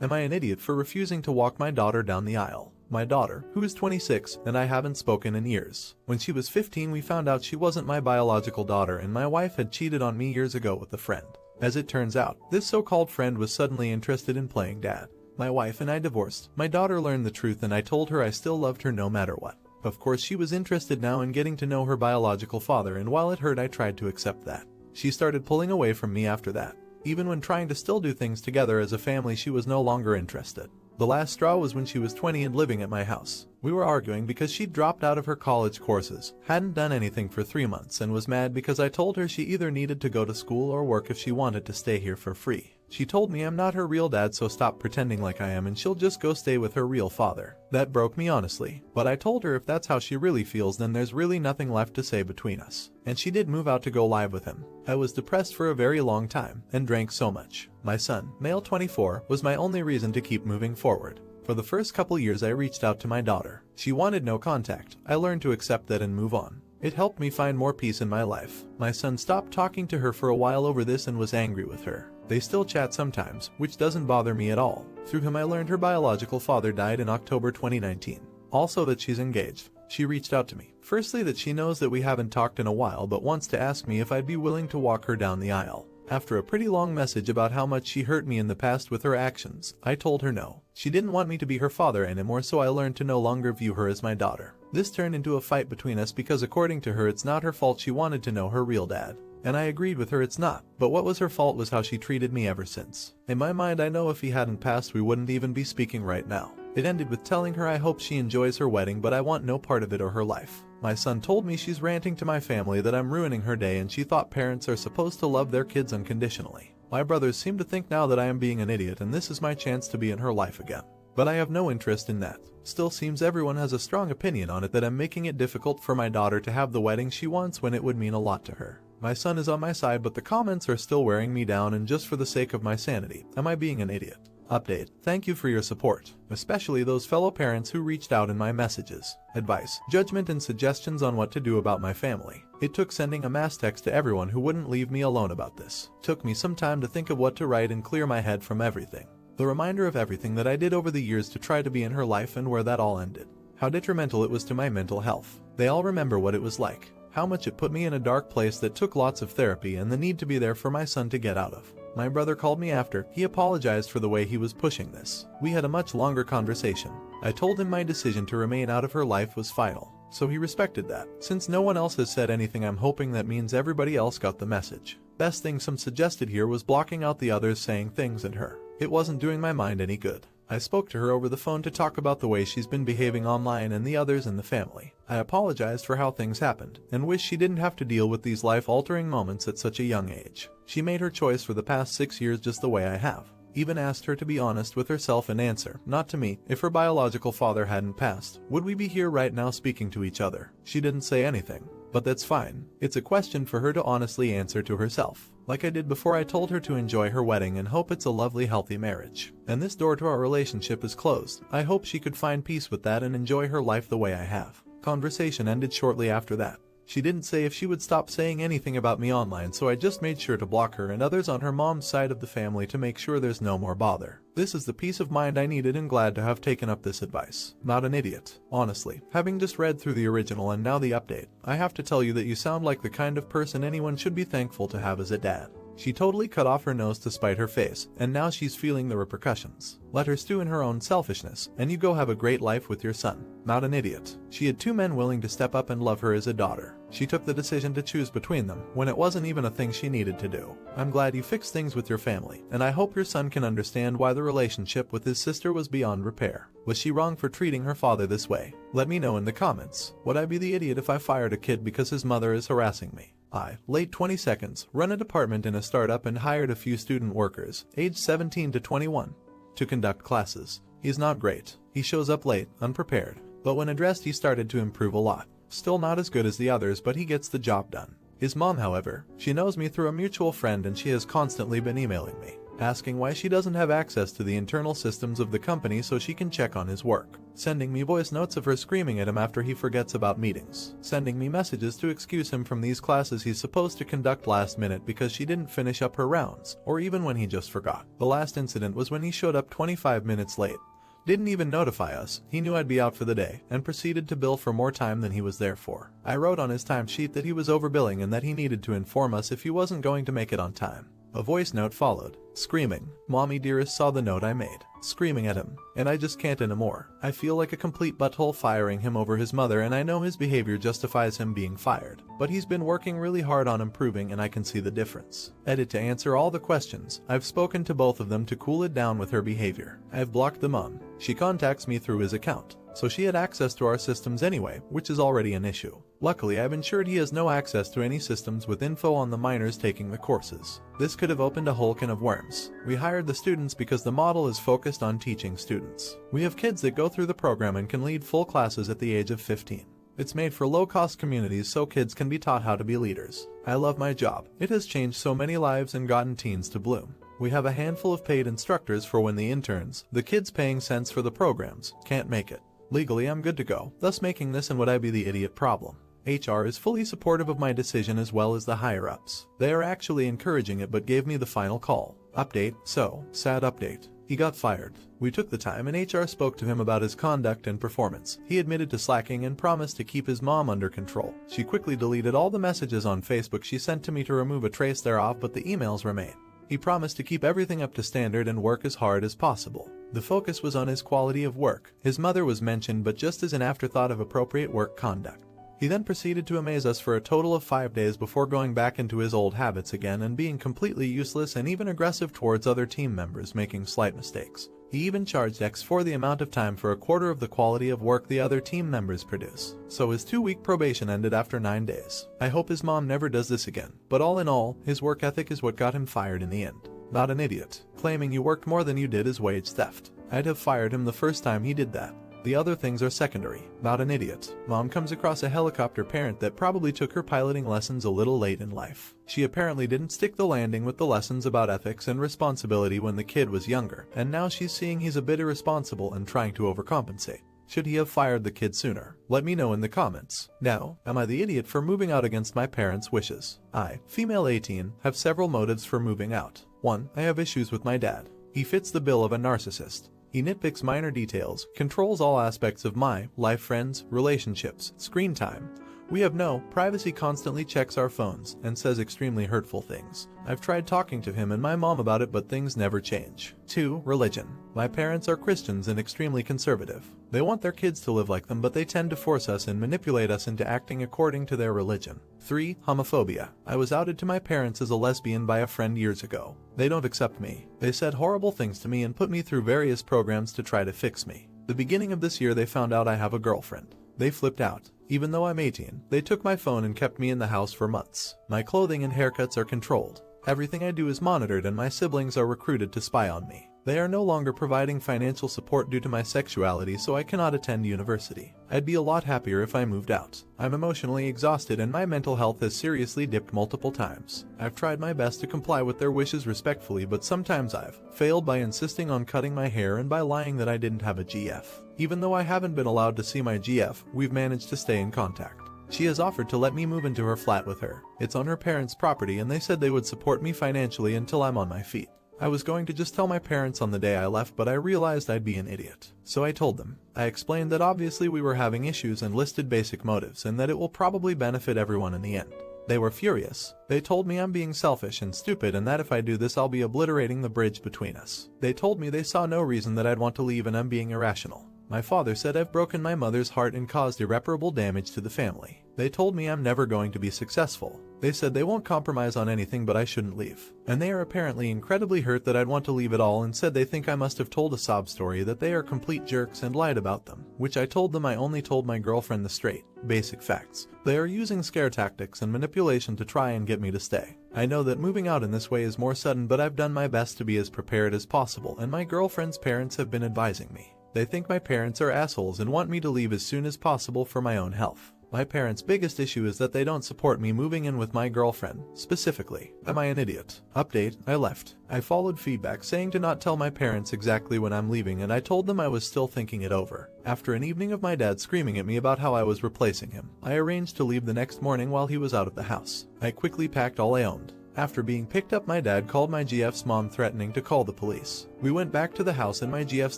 Am I an idiot for refusing to walk my daughter down the aisle? My daughter, who is 26, and I haven't spoken in years. When she was 15, we found out she wasn't my biological daughter and my wife had cheated on me years ago with a friend. As it turns out, this so-called friend was suddenly interested in playing dad. My wife and I divorced. My daughter learned the truth and I told her I still loved her no matter what. Of course, she was interested now in getting to know her biological father, and while it hurt, I tried to accept that. She started pulling away from me after that. Even when trying to still do things together as a family, she was no longer interested. The last straw was when she was 20 and living at my house. We were arguing because she'd dropped out of her college courses, hadn't done anything for 3 months, and was mad because I told her she either needed to go to school or work if she wanted to stay here for free. She told me I'm not her real dad, so stop pretending like I am and she'll just go stay with her real father. That broke me, honestly, but I told her if that's how she really feels, then there's really nothing left to say between us. And she did move out to go live with him. I was depressed for a very long time and drank so much. My son, male 24, was my only reason to keep moving forward. For the first couple years I reached out to my daughter. She wanted no contact. I learned to accept that and move on. It helped me find more peace in my life. My son stopped talking to her for a while over this and was angry with her. They still chat sometimes, which doesn't bother me at all. Through him I learned her biological father died in October 2019. Also that she's engaged. She reached out to me. Firstly, that she knows that we haven't talked in a while but wants to ask me if I'd be willing to walk her down the aisle. After a pretty long message about how much she hurt me in the past with her actions, I told her no. She didn't want me to be her father anymore, so I learned to no longer view her as my daughter. This turned into a fight between us because according to her it's not her fault she wanted to know her real dad. And I agreed with her it's not, but what was her fault was how she treated me ever since. In my mind I know if he hadn't passed we wouldn't even be speaking right now. It ended with telling her I hope she enjoys her wedding but I want no part of it or her life. My son told me she's ranting to my family that I'm ruining her day and she thought parents are supposed to love their kids unconditionally. My brothers seem to think now that I am being an idiot and this is my chance to be in her life again. But I have no interest in that. Still seems everyone has a strong opinion on it that I'm making it difficult for my daughter to have the wedding she wants when it would mean a lot to her. My son is on my side but the comments are still wearing me down, and just for the sake of my sanity, am I being an idiot? Update. Thank you for your support, especially those fellow parents who reached out in my messages. Advice, judgment and suggestions on what to do about my family. It took sending a mass text to everyone who wouldn't leave me alone about this. Took me some time to think of what to write and clear my head from everything. The reminder of everything that I did over the years to try to be in her life and where that all ended. How detrimental it was to my mental health. They all remember what it was like. How much it put me in a dark place that took lots of therapy and the need to be there for my son to get out of. My brother called me after. He apologized for the way he was pushing this. We had a much longer conversation. I told him my decision to remain out of her life was final, so he respected that. Since no one else has said anything, I'm hoping that means everybody else got the message. Best thing some suggested here was blocking out the others saying things in her. It wasn't doing my mind any good. I spoke to her over the phone to talk about the way she's been behaving online and the others in the family. I apologized for how things happened, and wish she didn't have to deal with these life-altering moments at such a young age. She made her choice for the past 6 years just the way I have. Even asked her to be honest with herself and answer, not to me, if her biological father hadn't passed, would we be here right now speaking to each other? She didn't say anything. But that's fine. It's a question for her to honestly answer to herself. Like I did before, I told her to enjoy her wedding and hope it's a lovely, healthy marriage. And this door to our relationship is closed. I hope she could find peace with that and enjoy her life the way I have. Conversation ended shortly after that. She didn't say if she would stop saying anything about me online, so I just made sure to block her and others on her mom's side of the family to make sure there's no more bother. This is the peace of mind I needed and glad to have taken up this advice. Not an idiot. Honestly, having just read through the original and now the update, I have to tell you that you sound like the kind of person anyone should be thankful to have as a dad. She totally cut off her nose to spite her face, and now she's feeling the repercussions. Let her stew in her own selfishness, and you go have a great life with your son. Not an idiot. She had 2 men willing to step up and love her as a daughter. She took the decision to choose between them, when it wasn't even a thing she needed to do. I'm glad you fixed things with your family, and I hope your son can understand why the relationship with his sister was beyond repair. Was she wrong for treating her father this way? Let me know in the comments. Would I be the idiot if I fired a kid because his mother is harassing me? I, late 20 seconds, run a department in a startup and hired a few student workers, aged 17 to 21, to conduct classes. He's not great. He shows up late, unprepared, but when addressed he started to improve a lot. Still not as good as the others, but he gets the job done. His mom, however, she knows me through a mutual friend and she has constantly been emailing me. asking why she doesn't have access to the internal systems of the company so she can check on his work, sending me voice notes of her screaming at him after he forgets about meetings, sending me messages to excuse him from these classes he's supposed to conduct last minute because she didn't finish up her rounds, or even when he just forgot. The last incident was when he showed up 25 minutes late. Didn't even notify us, he knew I'd be out for the day, and proceeded to bill for more time than he was there for. I wrote on his timesheet that he was overbilling and that he needed to inform us if he wasn't going to make it on time. A voice note followed, screaming, "Mommy dearest saw the note I made," screaming at him, and I just can't anymore. I feel like a complete butthole firing him over his mother, and I know his behavior justifies him being fired, but he's been working really hard on improving and I can see the difference. Edit to answer all the questions. I've spoken to both of them to cool it down with her behavior. I've blocked the mom. She contacts me through his account, so she had access to our systems anyway, which is already an issue. Luckily, I've ensured he has no access to any systems with info on the minors taking the courses. This could have opened a whole can of worms. We hired the students because the model is focused on teaching students. We have kids that go through the program and can lead full classes at the age of 15. It's made for low-cost communities so kids can be taught how to be leaders. I love my job. It has changed so many lives and gotten teens to bloom. We have a handful of paid instructors for when the interns, the kids paying cents for the programs, can't make it. Legally, I'm good to go, thus making this and would I be the idiot problem. HR is fully supportive of my decision as well as the higher-ups. They are actually encouraging it but gave me the final call. Update, so, sad update. He got fired. We took the time and HR spoke to him about his conduct and performance. He admitted to slacking and promised to keep his mom under control. She quickly deleted all the messages on Facebook she sent to me to remove a trace thereof, but the emails remain. He promised to keep everything up to standard and work as hard as possible. The focus was on his quality of work. His mother was mentioned but just as an afterthought of appropriate work conduct. He then proceeded to amaze us for a total of 5 days before going back into his old habits again and being completely useless and even aggressive towards other team members making slight mistakes. He even charged X for the amount of time for a quarter of the quality of work the other team members produce. So his 2-week probation ended after 9 days. I hope his mom never does this again, but all in all, his work ethic is what got him fired in the end. Not an idiot. Claiming you worked more than you did is wage theft. I'd have fired him the first time he did that. The other things are secondary. Not an idiot. Mom comes across a helicopter parent that probably took her piloting lessons a little late in life. She apparently didn't stick the landing with the lessons about ethics and responsibility when the kid was younger, and now she's seeing he's a bit irresponsible and trying to overcompensate. Should he have fired the kid sooner? Let me know in the comments. Now, am I the idiot for moving out against my parents' wishes? I, female 18, have several motives for moving out. 1. I have issues with my dad. He fits the bill of a narcissist. He nitpicks minor details, controls all aspects of my life, friends, relationships, screen time. We have no privacy, constantly checks our phones, and says extremely hurtful things. I've tried talking to him and my mom about it, but things never change. 2. Religion. My parents are Christians and extremely conservative. They want their kids to live like them, but they tend to force us and manipulate us into acting according to their religion. 3. Homophobia. I was outed to my parents as a lesbian by a friend years ago. They don't accept me. They said horrible things to me and put me through various programs to try to fix me. The beginning of this year they found out I have a girlfriend. They flipped out. Even though I'm 18, they took my phone and kept me in the house for months. My clothing and haircuts are controlled. Everything I do is monitored and my siblings are recruited to spy on me. They are no longer providing financial support due to my sexuality, so I cannot attend university. I'd be a lot happier if I moved out. I'm emotionally exhausted and my mental health has seriously dipped multiple times. I've tried my best to comply with their wishes respectfully, but sometimes I've failed by insisting on cutting my hair and by lying that I didn't have a GF. Even though I haven't been allowed to see my GF, we've managed to stay in contact. She has offered to let me move into her flat with her. It's on her parents' property and they said they would support me financially until I'm on my feet. I was going to just tell my parents on the day I left, but I realized I'd be an idiot. So I told them. I explained that obviously we were having issues and listed basic motives and that it will probably benefit everyone in the end. They were furious. They told me I'm being selfish and stupid and that if I do this I'll be obliterating the bridge between us. They told me they saw no reason that I'd want to leave and I'm being irrational. My father said I've broken my mother's heart and caused irreparable damage to the family. They told me I'm never going to be successful. They said they won't compromise on anything but I shouldn't leave. And they are apparently incredibly hurt that I'd want to leave it all and said they think I must have told a sob story that they are complete jerks and lied about them, which I told them I only told my girlfriend the straight, basic facts. They are using scare tactics and manipulation to try and get me to stay. I know that moving out in this way is more sudden, but I've done my best to be as prepared as possible and my girlfriend's parents have been advising me. They think my parents are assholes and want me to leave as soon as possible for my own health. My parents' biggest issue is that they don't support me moving in with my girlfriend, specifically. Am I an idiot? Update, I left. I followed feedback saying to not tell my parents exactly when I'm leaving, and I told them I was still thinking it over. After an evening of my dad screaming at me about how I was replacing him, I arranged to leave the next morning while he was out of the house. I quickly packed all I owned. After being picked up, my dad called my GF's mom threatening to call the police. We went back to the house and my GF's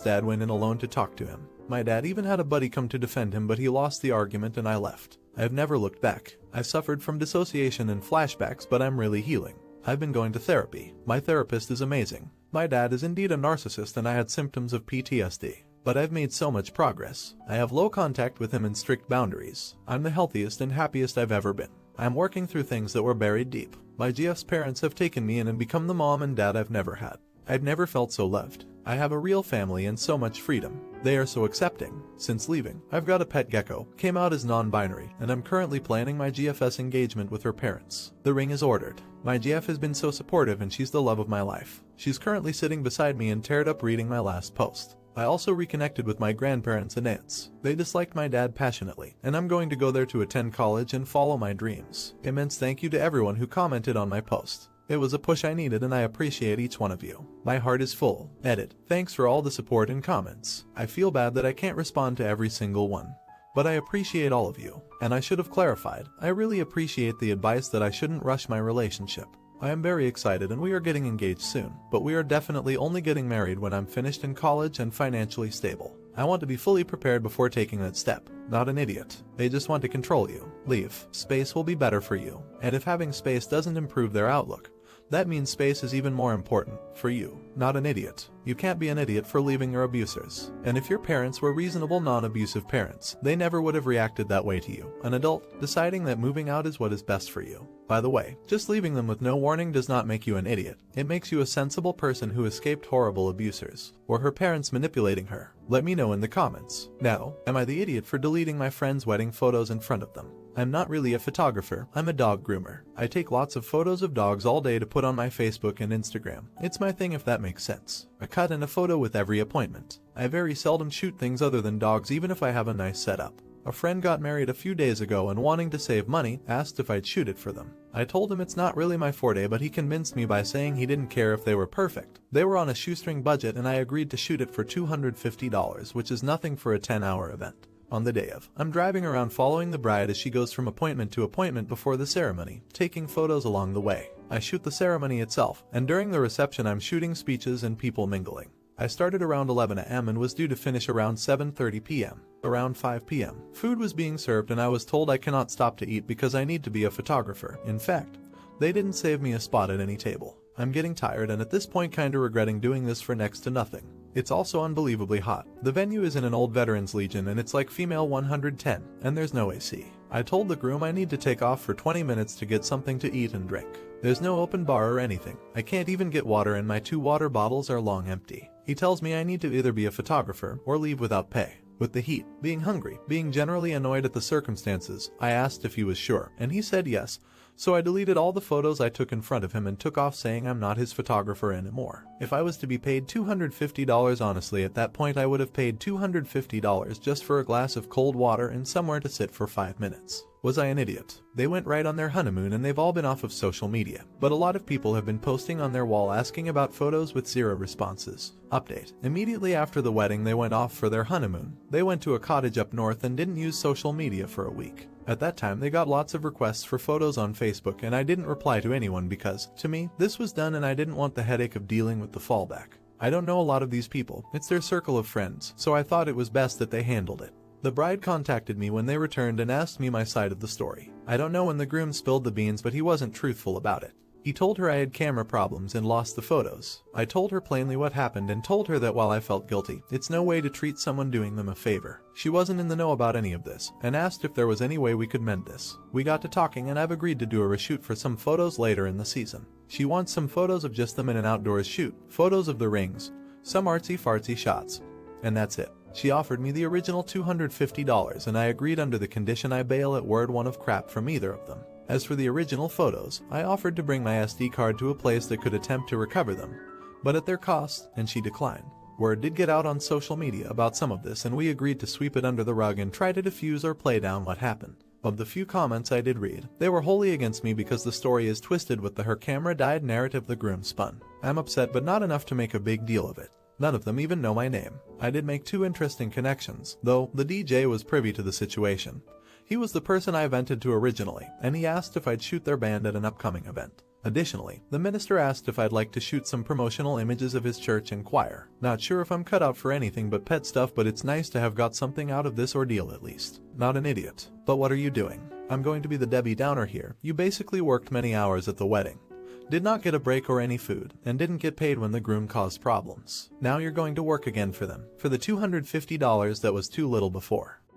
dad went in alone to talk to him. My dad even had a buddy come to defend him, but he lost the argument and I left. I've never looked back. I've suffered from dissociation and flashbacks, but I'm really healing. I've been going to therapy. My therapist is amazing. My dad is indeed a narcissist and I had symptoms of PTSD. But I've made so much progress. I have low contact with him and strict boundaries. I'm the healthiest and happiest I've ever been. I'm working through things that were buried deep. My GF's parents have taken me in and become the mom and dad I've never had. I've never felt so loved. I have a real family and so much freedom. They are so accepting. Since leaving, I've got a pet gecko, came out as non-binary, and I'm currently planning my GF's engagement with her parents. The ring is ordered. My GF has been so supportive and she's the love of my life. She's currently sitting beside me and teared up reading my last post. I also reconnected with my grandparents and aunts. They disliked my dad passionately, and I'm going to go there to attend college and follow my dreams. Immense thank you to everyone who commented on my post. It was a push I needed and I appreciate each one of you. My heart is full. Edit. Thanks for all the support and comments. I feel bad that I can't respond to every single one. But I appreciate all of you. And I should have clarified, I really appreciate the advice that I shouldn't rush my relationship. I am very excited and we are getting engaged soon, but we are definitely only getting married when I'm finished in college and financially stable. I want to be fully prepared before taking that step. Not an idiot. They just want to control you. Leave. Space will be better for you. And if having space doesn't improve their outlook, that means space is even more important for you. Not an idiot. You can't be an idiot for leaving your abusers. And if your parents were reasonable, non-abusive parents, they never would have reacted that way to you. An adult deciding that moving out is what is best for you. By the way, just leaving them with no warning does not make you an idiot. It makes you a sensible person who escaped horrible abusers, or her parents manipulating her. Let me know in the comments. Now, am I the idiot for deleting my friends' wedding photos in front of them? I'm not really a photographer, I'm a dog groomer. I take lots of photos of dogs all day to put on my Facebook and Instagram. It's my thing if that makes sense. A cut and a photo with every appointment. I very seldom shoot things other than dogs even if I have a nice setup. A friend got married a few days ago and wanting to save money, asked if I'd shoot it for them. I told him it's not really my forte, but he convinced me by saying he didn't care if they were perfect. They were on a shoestring budget and I agreed to shoot it for $250, which is nothing for a 10-hour event. On the day of, I'm driving around following the bride as she goes from appointment to appointment before the ceremony, taking photos along the way. I shoot the ceremony itself, and during the reception I'm shooting speeches and people mingling. I started around 11 a.m. and was due to finish around 7:30 p.m. Around 5 p.m. food was being served and I was told I cannot stop to eat because I need to be a photographer. In fact, they didn't save me a spot at any table. I'm getting tired and at this point kinda regretting doing this for next to nothing. It's also unbelievably hot. The venue is in an old veterans legion and it's like female 110, and there's no AC. I told the groom I need to take off for 20 minutes to get something to eat and drink. There's no open bar or anything. I can't even get water and my 2 water bottles are long empty. He tells me I need to either be a photographer or leave without pay. With the heat, being hungry, being generally annoyed at the circumstances, I asked if he was sure, and he said yes. So I deleted all the photos I took in front of him and took off saying I'm not his photographer anymore. If I was to be paid $250, honestly at that point I would have paid $250 just for a glass of cold water and somewhere to sit for 5 minutes. Was I an idiot? They went right on their honeymoon and they've all been off of social media. But a lot of people have been posting on their wall asking about photos with 0 responses. Update. Immediately after the wedding they went off for their honeymoon. They went to a cottage up north and didn't use social media for a week. At that time they got lots of requests for photos on Facebook and I didn't reply to anyone because, to me, this was done and I didn't want the headache of dealing with the fallback. I don't know a lot of these people, it's their circle of friends, so I thought it was best that they handled it. The bride contacted me when they returned and asked me my side of the story. I don't know when the groom spilled the beans, but he wasn't truthful about it. He told her I had camera problems and lost the photos. I told her plainly what happened and told her that while I felt guilty, it's no way to treat someone doing them a favor. She wasn't in the know about any of this and asked if there was any way we could mend this. We got to talking and I've agreed to do a reshoot for some photos later in the season. She wants some photos of just them in an outdoors shoot, photos of the rings, some artsy-fartsy shots, and that's it. She offered me the original $250 and I agreed under the condition I bail at word 1 of crap from either of them. As for the original photos, I offered to bring my SD card to a place that could attempt to recover them, but at their cost, and she declined. Word did get out on social media about some of this and we agreed to sweep it under the rug and try to defuse or play down what happened. Of the few comments I did read, they were wholly against me because the story is twisted with the her camera died narrative the groom spun. I'm upset but not enough to make a big deal of it. None of them even know my name. I did make two interesting connections, though the DJ was privy to the situation. He was the person I vented to originally, and he asked if I'd shoot their band at an upcoming event. Additionally, the minister asked if I'd like to shoot some promotional images of his church and choir. Not sure if I'm cut out for anything but pet stuff, but it's nice to have got something out of this ordeal at least. Not an idiot. But what are you doing? I'm going to be the Debbie Downer here. You basically worked many hours at the wedding, did not get a break or any food, and didn't get paid when the groom caused problems. Now you're going to work again for them, for the $250 that was too little before.